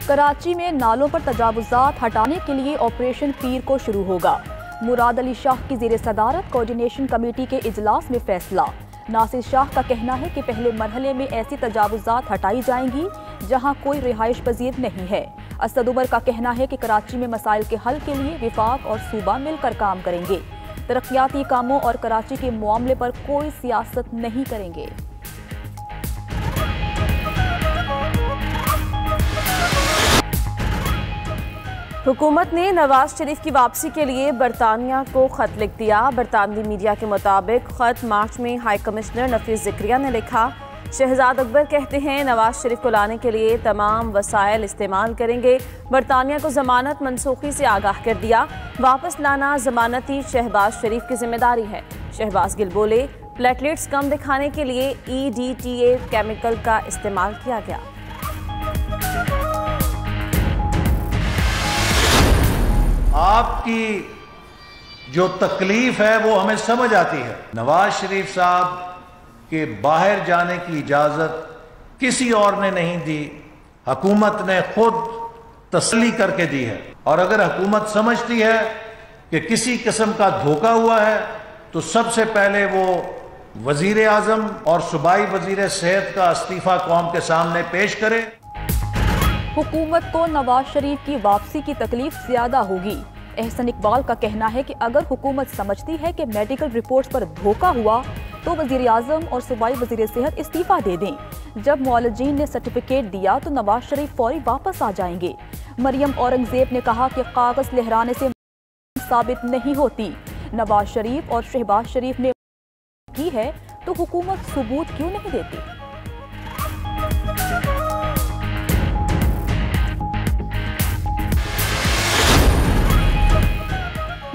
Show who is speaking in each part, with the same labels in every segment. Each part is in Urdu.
Speaker 1: کراچی میں نالوں پر تجاوزات ہٹانے کے لیے آپریشن پیر کو شروع ہوگا۔ مراد علی شاہ کی زیر صدارت کوارڈینیشن کمیٹی کے اجلاس میں فیصلہ۔ ناصر شاہ کا کہنا ہے کہ پہلے مرحلے میں ایسی تجاوزات ہٹائی جائیں گی جہاں کوئی رہائش پذیر نہیں ہے۔ اسد عمر کا کہنا ہے کہ کراچی میں مسائل کے حل کے لیے وفاق اور صوبہ مل کر کام کریں گے۔ ترقیاتی کاموں اور کراچی کے معاملے پر کوئی سیاست نہیں کریں گے۔
Speaker 2: حکومت نے نواز شریف کی واپسی کے لیے برطانیہ کو خط لکھ دیا۔ برطانوی میڈیا کے مطابق خط مارچ میں ہائی کمشنر نفیس زکریا نے لکھا۔ شہزاد اکبر کہتے ہیں نواز شریف کو لانے کے لیے تمام وسائل استعمال کریں گے۔ برطانیہ کو ضمانت منسوخی سے آگاہ کر دیا۔ واپس لانا ضمانتی شہباز شریف کی ذمہ داری ہے۔ شہباز گل بولے پلیٹلیٹس کم دکھانے کے لیے EDTA کیمیکل کا استعمال کیا گیا۔
Speaker 3: آپ کی جو تکلیف ہے وہ ہمیں سمجھ آتی ہے۔ نواز شریف صاحب کے باہر جانے کی اجازت کسی اور نے نہیں دی، حکومت نے خود تسلی کر کے دی ہے، اور اگر حکومت سمجھتی ہے کہ کسی قسم کا دھوکہ ہوا ہے تو سب سے پہلے وہ وزیر اعظم اور صوبائی وزیر صحت کا استعفیٰ قوم کے سامنے پیش کرے۔
Speaker 1: حکومت کو نواز شریف کی واپسی کی تکلیف زیادہ ہوگی۔ احسن اقبال کا کہنا ہے کہ اگر حکومت سمجھتی ہے کہ میڈیکل رپورٹس پر دھوکہ ہوا تو وزیر اعظم اور صوبائی وزیر صحت استعفیٰ دے دیں۔ جب معالجین نے سرٹیفکیٹ دیا تو نواز شریف فوری واپس آ جائیں گے۔ مریم اورنگزیب نے کہا کہ کاغذ لہرانے سے ثابت نہیں ہوتی۔ نواز شریف اور شہباز شریف نے کی ہے تو حکومت ثبوت کیوں نہیں دیتی؟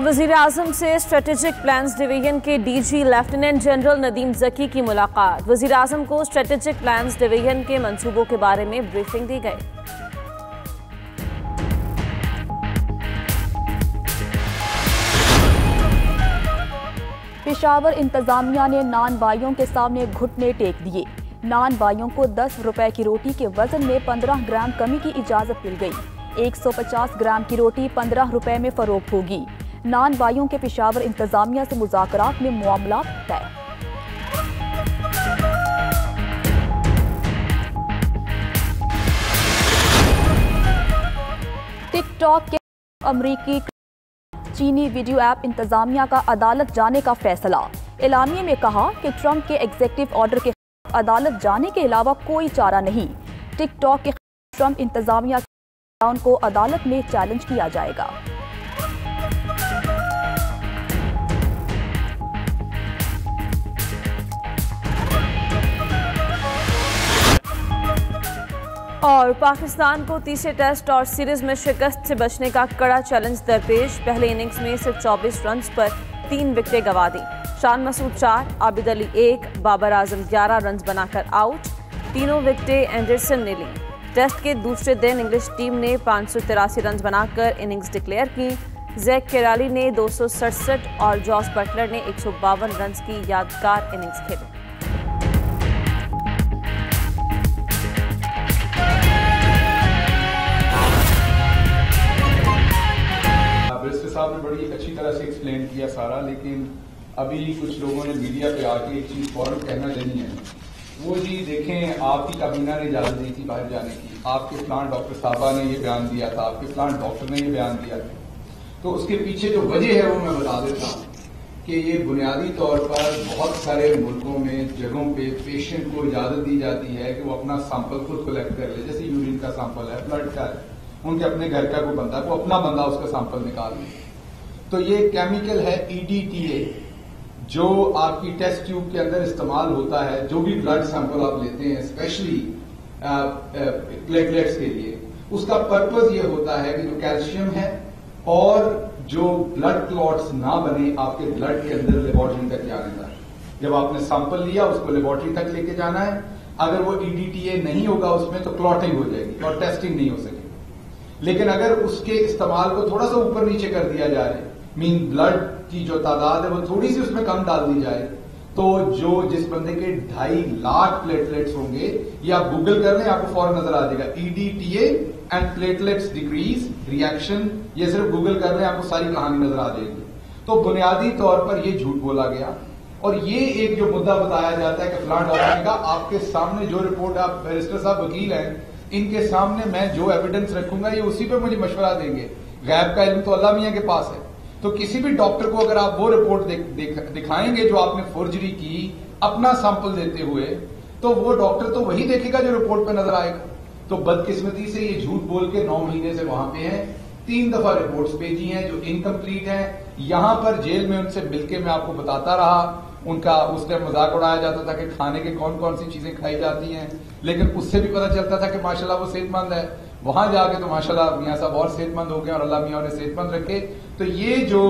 Speaker 2: وزیر اعظم سے اسٹریٹجک پلانز ڈویژن کے DG لیفٹیننٹ جنرل ندیم ذکی کی ملاقات۔ وزیر اعظم کو اسٹریٹجک پلانز ڈویژن کے منصوبوں کے بارے میں بریفنگ دی گئی۔
Speaker 1: پشاور انتظامیہ نے نان بائیوں کے سامنے گھٹنے ٹیک دیے۔ نان بائیوں کو 10 روپے کی روٹی کے وزن میں 15 گرام کمی کی اجازت مل گئی۔ 150 گرام کی روٹی 15 روپے میں فروخت ہوگی۔ نان بائیوں کے پشاور انتظامیہ سے مذاکرات میں معاملات طے۔ ٹک ٹاک کے امریکی چینی ویڈیو ایپ انتظامیہ کا عدالت جانے کا فیصلہ۔ اعلامیے میں کہا کہ ٹرمپ کے ایگزیکٹو آرڈر کے خلاف عدالت جانے کے علاوہ کوئی چارہ نہیں۔ ٹک ٹاک کے خلاف ٹرمپ انتظامیہ کے اعلان کو عدالت میں چیلنج کیا جائے گا۔
Speaker 2: اور پاکستان کو تیسرے ٹیسٹ اور سیریز میں شکست سے بچنے کا کڑا چیلنج درپیش۔ پہلے اننگز میں صرف 24 رنز پر 3 وکٹیں گنوا دیں۔ شان مسعود 4، عابد علی 1، بابر اعظم 11 رنز بنا کر آؤٹ۔ تینوں وکٹیں اینڈرسن نے لیں۔ ٹیسٹ کے دوسرے دن انگلش ٹیم نے 583 رنز بنا کر اننگز ڈکلیئر کی۔ زیک کیرالی نے 267 اور جوس بٹلر نے 152 رنز کی یادگار اننگز کھیلی۔
Speaker 4: صاحب نے بڑی اچھی طرح سے ایکسپلین کیا سارا، لیکن ابھی کچھ لوگوں نے میڈیا پہ آ کے ایک چیز فوراً کہنا چاہیے ہے، وہ جی دیکھیں آپ کی کابینہ نے اجازت دی تھی باہر جانے کی، آپ کے فلان ڈاکٹر صاحبہ نے یہ بیان دیا تھا، آپ کے فلان ڈاکٹر نے یہ بیان دیا تھا، تو اس کے پیچھے جو وجہ ہے وہ میں بتا دیتا ہوں کہ یہ بنیادی طور پر بہت سارے ملکوں میں جگہوں پہ پیشنٹ کو اجازت دی جاتی ہے کہ وہ اپنا سیمپل خود کلیکٹ کر لے، جیسے یورین کا سیمپل ہے، بلڈ کا ہے، ان کے اپنے گھر کا کوئی بندہ ہے، وہ اپنا بندہ اس کا سیمپل نکال لے۔ تو یہ کیمیکل ہے EDTA جو آپ کی ٹیسٹ ٹیوب کے اندر استعمال ہوتا ہے، جو بھی بلڈ سیمپل آپ لیتے ہیں اسپیشلی پلیٹلیٹس کے لیے، اس کا پرپز یہ ہوتا ہے کہ جو کیلشیم ہے اور جو بلڈ کلوٹس نہ بنے آپ کے بلڈ کے اندر لیبارٹری تک جانے کا۔ جب آپ نے سیمپل لیا اس کو لیبارٹری تک لے کے جانا ہے، اگر وہ EDTA نہیں ہوگا اس میں تو کلوٹنگ ہو جائے گی اور ٹیسٹنگ نہیں ہو سکے گی۔ لیکن اگر اس کے استعمال کو تھوڑا سا اوپر نیچے کر دیا جائے، بلڈ کی جو تعداد ہے وہ تھوڑی سی اس میں کم ڈال دی جائے، تو جس بندے کے 2.5 لاکھ پلیٹلیٹس ہوں گے، یہ آپ گوگل کر لیں آپ کو فوراً نظر آ جائے گا، EDTA and platelets decrease reaction, یہ صرف گوگل کر لیں آپ کو ساری کہانی نظر آ جائے گی۔ تو بنیادی طور پر یہ جھوٹ بولا گیا، اور یہ ایک جو مدعا بتایا جاتا ہے کہ فلاں ڈاکٹر نے کہا، آپ کے سامنے جو رپورٹ، آپ بیرسٹر صاحب وکیل ہیں، ان کے سامنے میں جو ایویڈنس رکھوں گا یہ اسی پہ مجھے مشورہ دیں گے، غیب کا علم تو اللہ میاں کے پاس ہے۔ تو کسی بھی ڈاکٹر کو اگر آپ وہ رپورٹ دکھائیں گے جو آپ نے فورجری کی اپنا سیمپل دیتے ہوئے، تو وہ ڈاکٹر تو وہی دیکھے گا جو رپورٹ پہ نظر آئے گا۔ تو بدقسمتی سے یہ جھوٹ بول کے 9 مہینے سے وہاں پہ ہیں، 3 دفعہ رپورٹس بھیجی ہیں جو انکمپلیٹ ہیں۔ یہاں پر جیل میں ان سے مل کے میں آپ کو بتاتا رہا، ان کا اس ٹائم مذاق اڑایا جاتا تھا کہ کھانے کے کون کون سی چیزیں کھائی جاتی ہیں، لیکن اس سے بھی پتہ چلتا تھا کہ ماشاءاللہ وہ صحت مند ہے۔ وہاں جا کے تو ماشاءاللہ میاں صاحب اور صحت مند ہو گئے، اور اللہ میاں انہیں صحت مند رکھے۔ تو یہ جو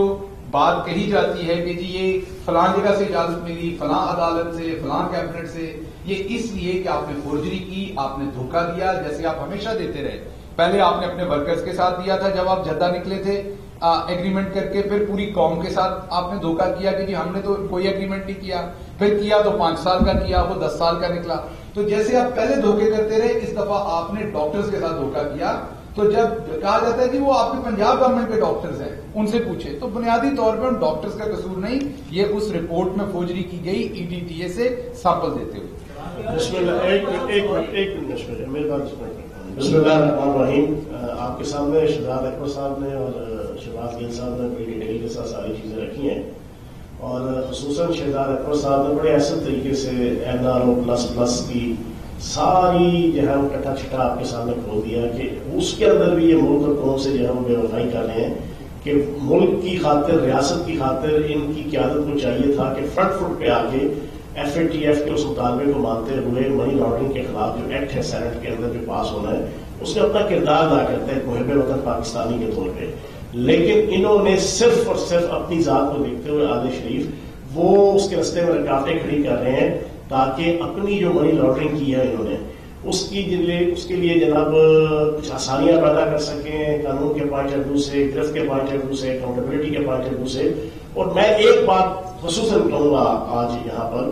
Speaker 4: بات کہی جاتی ہے کہ جی یہ فلاں جگہ سے اجازت ملی، فلاں عدالت سے، فلاں کیبنٹ سے، یہ اس لیے کہ آپ نے فورجری کی، آپ نے دھوکہ دیا، جیسے آپ ہمیشہ دیتے رہے۔ پہلے آپ نے اپنے ورکرز کے ساتھ دیا تھا جب آپ جدہ نکلے تھے ایگریمنٹ کر کے، پھر پوری قوم کے ساتھ آپ نے دھوکہ کیا کہ جی ہم نے تو کوئی ایگریمنٹ نہیں کیا، پھر کیا تو 5 سال کا کیا، وہ 10 سال کا نکلا۔ تو جیسے آپ پہلے دھوکے کرتے رہے، اس دفعہ آپ نے ڈاکٹرز کے ساتھ دھوکہ کیا۔ تو جب کہا جاتا ہے کہ وہ آپ کے پنجاب گورنمنٹ کے ڈاکٹرز ہیں، ان سے پوچھے، تو بنیادی طور پر ان ڈاکٹرز کا قصور نہیں، یہ اس رپورٹ میں فوجری کی گئی EDTA سے سیمپل دیتے ہوئے۔
Speaker 5: بسم اللہ، ایک منٹ بسم اللہ الرحمن الرحیم۔ آپ کے سامنے شہزاد اکبر صاحب نے اور شہباز گل صاحب نے بڑی ڈیٹیل کے ساتھ ساری چیزیں رکھی ہیں، اور خصوصاً شہزاد اکبر صاحب نے بڑے ایسے طریقے سے NRO++ کی ساری جو ہے وہ کٹا چھٹا آپ کے سامنے کھول دیا کہ اس کے اندر بھی یہ ملک اور قوم سے جو ہے وہ بے وفائی کر رہے ہیں کہ ملک کی خاطر، ریاست کی خاطر ان کی قیادت کو چاہیے تھا کہ فرنٹ فٹ پہ آ کے FATF کے اس مطالبے کو مانتے ہوئے منی لانڈرنگ کے خلاف جو ایکٹ ہے سینٹ کے اندر جو پاس ہونا ہے، اس میں اپنا کردار ادا کرتے ہیں محب وطن پاکستانی کے طور پہ۔ لیکن انہوں نے صرف اور صرف اپنی ذات کو دیکھتے ہوئے عادل شریف وہ اس کے رستے میں رکاوٹیں کھڑی کر رہے ہیں تاکہ اپنی جو منی لانڈرنگ کی ہے انہوں نے اس کے لیے جناب کچھ آسانیاں پیدا کر سکیں، قانون کے پوائنٹ آف ویو سے، گرفت کے پوائنٹ آف ویو سے، اکاؤنٹیبلٹی کے پوائنٹ آف ویو سے۔ اور میں ایک بات خصوصاً کہوں گا آج یہاں پر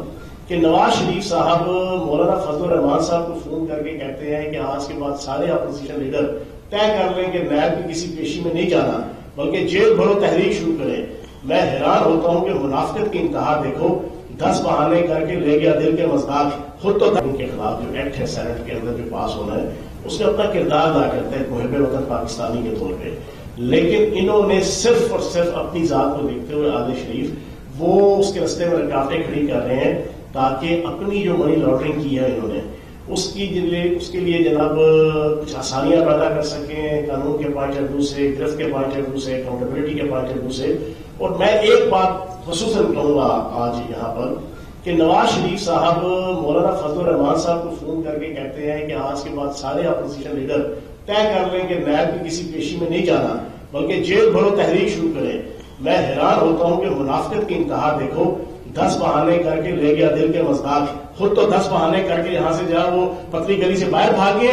Speaker 5: کہ نواز شریف صاحب مولانا فضل الرحمان صاحب کو فون کر کے کہتے ہیں کہ آج کے بعد سارے اپوزیشن لیڈر طے کر لیں کہ نیب کی کسی پیشی میں نہیں جانا بلکہ جیل بھرو تحریک شروع کریں۔ میں حیران ہوتا ہوں کہ منافقت کی انتہا دیکھو، 10 بہانے کر کے لے گیا دل کے مزداق، خود تو ان کے خلاف جو ایکٹ ہے سینٹ کے اندر جو پاس ہونا ہے اس میں اپنا کردار ادا کرتے ہیں محب وطن پاکستانی کے طور پہ۔ لیکن انہوں نے صرف اور صرف اپنی ذات کو دیکھتے ہوئے عادل شریف وہ اس کے رستے میں رکاوٹیں کھڑی کر رہے ہیں تاکہ اپنی جو منی لانڈرنگ کی ہے انہوں نے اس کے لیے جناب کچھ آسانیاں پیدا کر سکیں، قانون کے پوائنٹ آف ویو سے، گرفت کے پوائنٹ آف ویو سے، اکاؤنٹیبلٹی کے پوائنٹ آف ویو سے۔ اور میں ایک بات خصوصاً کہوں گا آج یہاں پر کہ نواز شریف صاحب مولانا فضل الرحمان صاحب کو فون کر کے کہتے ہیں کہ آج کے بعد سارے اپوزیشن لیڈر طے کر لیں کہ نیب کی کسی پیشی میں نہیں جانا بلکہ جیل بھرو تحریک شروع کریں۔ میں حیران ہوتا ہوں کہ منافقت کی انتہا دیکھو، 10 بہانے کر کے لے گیا دل کے مزداق، خود تو 10 بہانے کر کے یہاں سے جا وہ پتلی گلی سے باہر بھاگ گئے۔